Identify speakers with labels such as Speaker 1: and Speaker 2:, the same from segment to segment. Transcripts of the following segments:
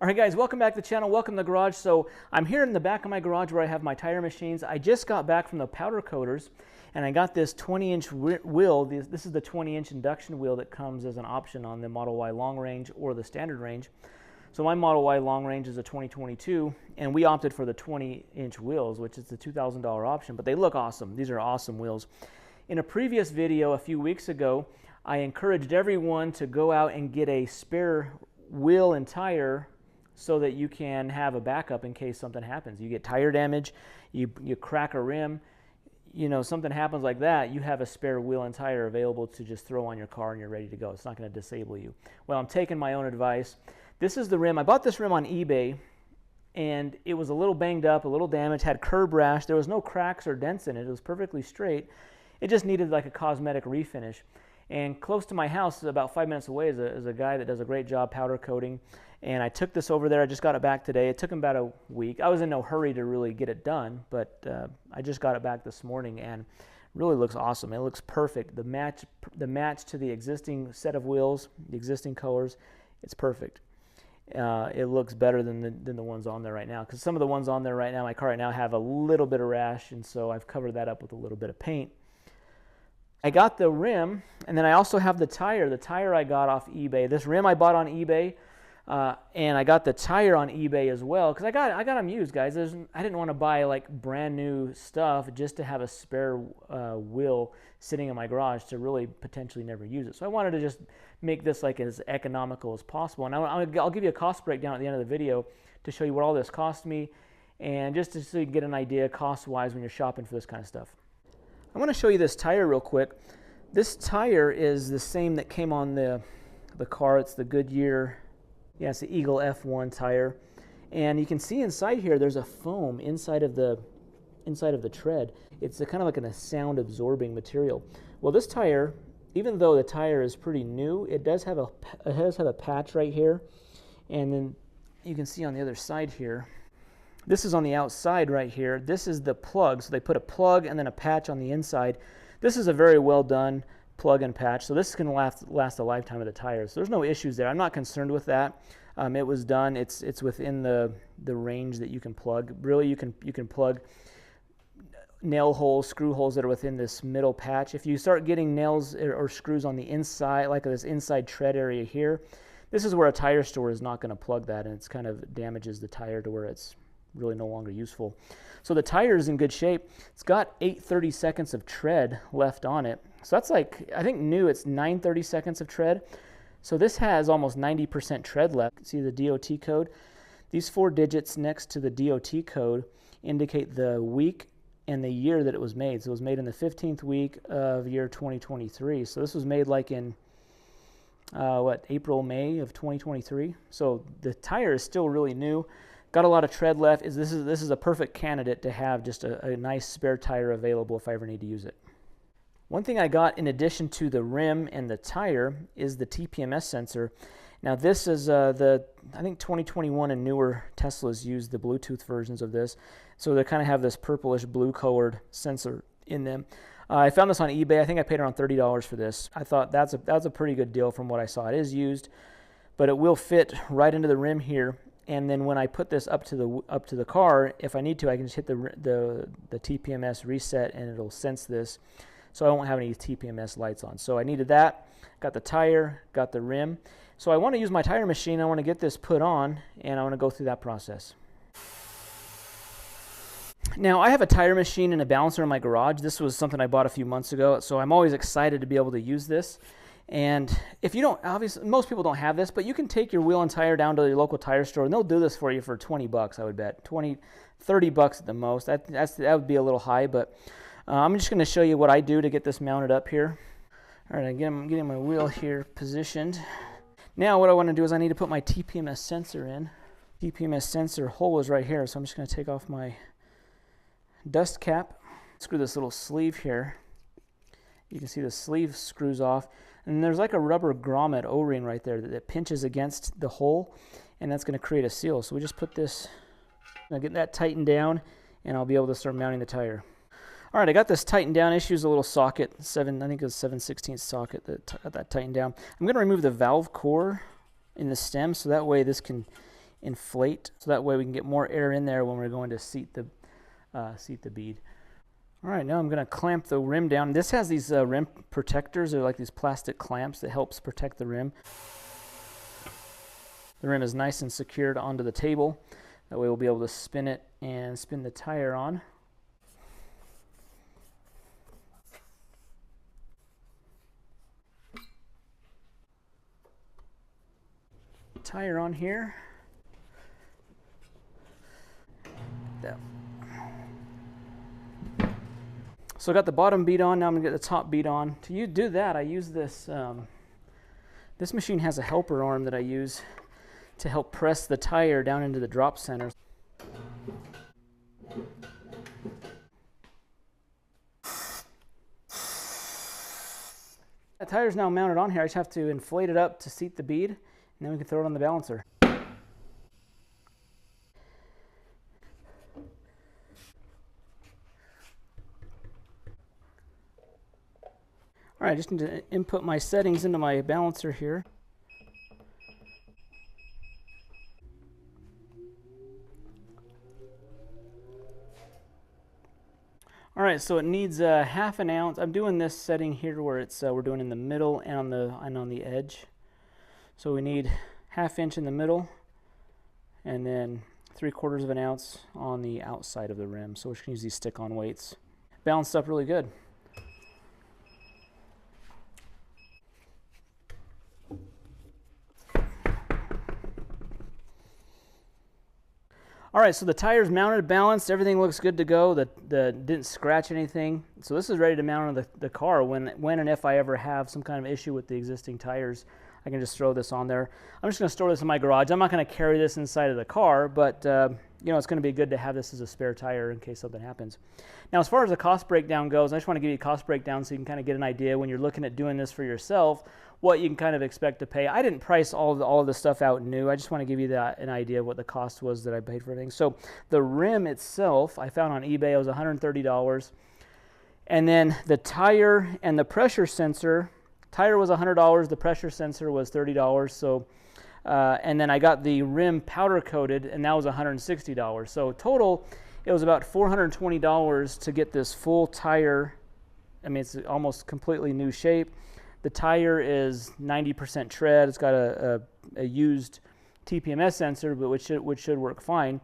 Speaker 1: All right, guys, welcome back to the channel. Welcome to the garage. So I'm here in the back of my garage where I have my tire machines. I just got back from the powder coaters, and I got this 20-inch wheel. This is the 20-inch induction wheel that comes as an option on the Model Y long range or the standard range. So my Model Y long range is a 2022, and we opted for the 20-inch wheels, which is the $2,000 option, but they look awesome. These are awesome wheels. In a previous video a few weeks ago, I encouraged everyone to go out and get a spare wheel and tire so that you can have a backup in case something happens. You get tire damage, you crack a rim, you know, something happens like that, you have a spare wheel and tire available to just throw on your car and you're ready to go. It's not going to disable you. Well, I'm taking my own advice. This is the rim. I bought this rim on eBay, and it was a little banged up, a little damaged, had curb rash. There was no cracks or dents in it. It was perfectly straight. It just needed like a cosmetic refinish. And close to my house, about 5 minutes away, is a guy that does a great job powder coating. And I took this over there. I just got it back today. It took him about a week. I was in no hurry to really get it done, but I just got it back this morning, and really looks awesome. It looks perfect. The match to the existing set of wheels, the existing colors, it's perfect. It looks better than the ones on there right now, because some of the ones on there right now, my car right now, have a little bit of rash, and so I've covered that up with a little bit of paint. I got the rim, and then I also have the tire. The tire I got off eBay. This rim I bought on eBay, and I got the tire on eBay as well, because I got them used, guys. I didn't want to buy like brand new stuff just to have a spare wheel sitting in my garage to really potentially never use it. So I wanted to just make this like as economical as possible. And I'll give you a cost breakdown at the end of the video to show you what all this cost me, and just so you can get an idea cost-wise when you're shopping for this kind of stuff. I want to show you this tire real quick. This tire is the same that came on the car. It's the Goodyear, yeah, it's the Eagle F1 tire. And you can see inside here there's a foam inside of the tread. It's a kind of like a sound absorbing material. Well, this tire, even though the tire is pretty new, it does have a patch right here. And then you can see on the other side here, this is on the outside right here. This is the plug. So they put a plug and then a patch on the inside. This is a very well done plug and patch. So this can last a lifetime of the tires. So there's no issues there. I'm not concerned with that. It was done. It's within the range that you can plug. Really, you can plug nail holes, screw holes that are within this middle patch. If you start getting nails or screws on the inside, like this inside tread area here, this is where a tire store is not going to plug that, and it's kind of damages the tire to where it's really no longer useful. So the tire is in good shape. It's got 8/30 seconds of tread left on it. So that's like, I think new, it's 9/30 seconds of tread. So this has almost 90% tread left. See the DOT code? These 4 digits next to the DOT code indicate the week and the year that it was made. So it was made in the 15th week of year 2023. So this was made like in April, May of 2023. So the tire is still really new. Got a lot of tread left. This is a perfect candidate to have just a nice spare tire available if I ever need to use it. One thing I got in addition to the rim and the tire is the TPMS sensor. Now this is I think 2021 and newer Teslas use the Bluetooth versions of this. So they kind of have this purplish blue colored sensor in them. I found this on eBay. I think I paid around $30 for this. I thought that's a pretty good deal from what I saw. It is used, but it will fit right into the rim here. And then when I put this up to the car, if I need to, I can just hit the TPMS reset and it'll sense this. So I won't have any TPMS lights on. So I needed that. Got the tire, got the rim. So I want to use my tire machine. I want to get this put on, and I want to go through that process. Now I have a tire machine and a balancer in my garage. This was something I bought a few months ago, so I'm always excited to be able to use this. And if you don't, obviously, most people don't have this, but you can take your wheel and tire down to your local tire store, and they'll do this for you for 20 bucks, I would bet. 20, 30 bucks at the most. That would be a little high, but I'm just going to show you what I do to get this mounted up here. All right, I'm getting my wheel here positioned. Now what I want to do is I need to put my TPMS sensor in. TPMS sensor hole is right here, so I'm just going to take off my dust cap. Screw this little sleeve here. You can see the sleeve screws off. And there's like a rubber grommet O-ring right there that pinches against the hole, and that's going to create a seal. So we just put this, I'll get that tightened down, and I'll be able to start mounting the tire. All right, I got this tightened down. Issues a little socket, I think it was 7/16 socket that got that tightened down. I'm going to remove the valve core in the stem, so that way this can inflate, so that way we can get more air in there when we're going to seat the bead. All right, now I'm going to clamp the rim down. This has these rim protectors. They're like these plastic clamps that helps protect the rim. The rim is nice and secured onto the table. That way we'll be able to spin it and spin the tire on. Tire on here. There. So I got the bottom bead on, now I'm going to get the top bead on. To do that, I use this, this machine has a helper arm that I use to help press the tire down into the drop center. The tire's now mounted on here. I just have to inflate it up to seat the bead, and then we can throw it on the balancer. All right, I just need to input my settings into my balancer here. All right, so it needs half an ounce. I'm doing this setting here where it's we're doing in the middle and on the edge. So we need 1/2 inch in the middle, and then 3/4 of an ounce on the outside of the rim. So we can use these stick-on weights. Balanced up really good. All right, so the tire's mounted, balanced, everything looks good to go. The didn't scratch anything. So this is ready to mount on the car when and if I ever have some kind of issue with the existing tires. I can just throw this on there. I'm just going to store this in my garage. I'm not going to carry this inside of the car, but you know, it's going to be good to have this as a spare tire in case something happens. Now, as far as the cost breakdown goes, I just want to give you a cost breakdown so you can kind of get an idea when you're looking at doing this for yourself, what you can kind of expect to pay. I didn't price all of the stuff out new. I just want to give you an idea of what the cost was that I paid for everything. So the rim itself, I found on eBay, it was $130. And then the tire and the pressure sensor, tire was $100, the pressure sensor was $30. So, and then I got the rim powder coated, and that was $160. So total, it was about $420 to get this full tire. I mean, it's almost completely new shape. The tire is 90% tread. It's got a used TPMS sensor, but which should work fine.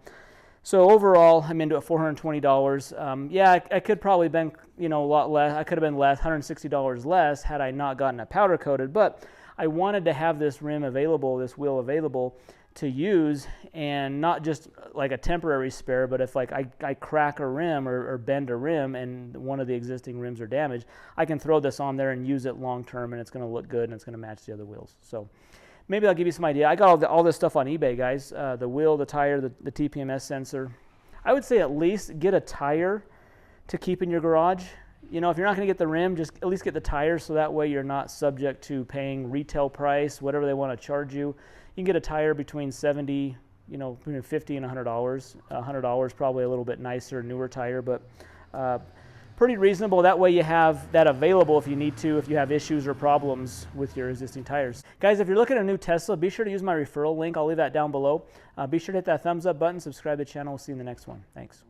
Speaker 1: So overall, I'm into it $420. Yeah, I could probably been, you know, a lot less. I could have been less, $160 less had I not gotten it powder coated. But I wanted to have this rim available, this wheel available to use, and not just like a temporary spare, but if like I crack a rim or bend a rim and one of the existing rims are damaged, I can throw this on there and use it long term, and it's going to look good and it's going to match the other wheels. So maybe I'll give you some idea. I got all this stuff on eBay, guys. The wheel, the tire, the TPMS sensor. I would say at least get a tire to keep in your garage. You know, if you're not going to get the rim, just at least get the tire, so that way you're not subject to paying retail price, whatever they want to charge you. You can get a tire between $70, you know, between $50 and $100. $100 probably a little bit nicer, newer tire, but pretty reasonable. That way you have that available if you need to, if you have issues or problems with your existing tires. Guys, if you're looking at a new Tesla, be sure to use my referral link. I'll leave that down below. Be sure to hit that thumbs up button, subscribe to the channel. We'll see you in the next one. Thanks.